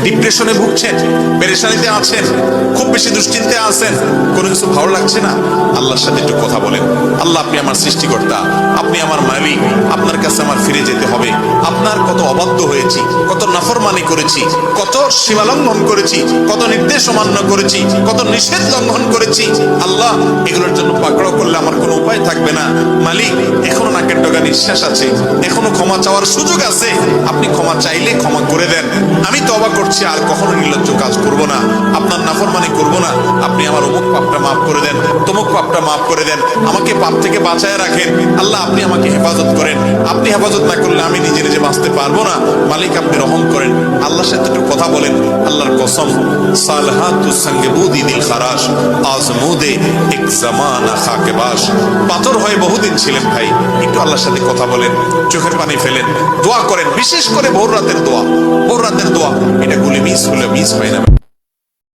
ডিপ্রেশনে ভুগছেন, পেরেশানিতে আছেন, খুব বেশি দুশ্চিন্তায় আছেন, কোনো কিছু ভালো লাগছে না, আল্লাহর সাথে একটু কথা বলেন। আল্লাহ, আপনি আমার সৃষ্টিকর্তা, আপনি আমার মালিক, আপনার কাছে আমার ফিরে যেতে হবে। আপনার কত অবাধ্য হয়েছি, কত নাফরমানি করেছি, কত সীমা লঙ্ঘন করেছি, কত নির্দেশ অমান্য করেছি, কত নিষেধ লঙ্ঘন করেছি। আল্লাহ, এগুলোর জন্য পাকড়াও করলে আমার কোনো উপায় থাকবে না। মালিক, এখনো নাকের ডগা নিঃশ্বাস আছে, এখনো ক্ষমা চাওয়ার সুযোগ আছে। আপনি ক্ষমা চাইলে ক্ষমা করে দেন। আমি তওবা করছি, আর কখনো নির্লজ্জ কাজ করব না, আপনার নাফরমানি করব না। আপনি আমার অমুক পাপটা মাফ করে দেন, তমুক পাপটা মাফ করে দেন, আমাকে পাপ থেকে বাঁচায় রাখেন। আল্লাহ, আপনি আমাকে হেফাজত করেন। আপনি হেফাজত না করলে আমি নিজে নিজে বাঁচতে পারবো না। মালিক, আপনি রহম করেন। আল্লাহর সাথে একটু কথা বলেন। আল্লাহর কসম, সালহাতুস সঙ্গে বুদি দিল খারাস, আজমুদে এক জামানা খাকে বাস। পাথর হয়ে বহুদিন ছিলেন ভাই, একটু আল্লাহর সাথে কথা বলেন, চোখের পানি ফেলেন, দোয়া করেন। বিশেষ করে ভোর রাতের দোয়া, ভোর রাতের দোয়া, এটা গুলি মিস হলে মিস হয় না।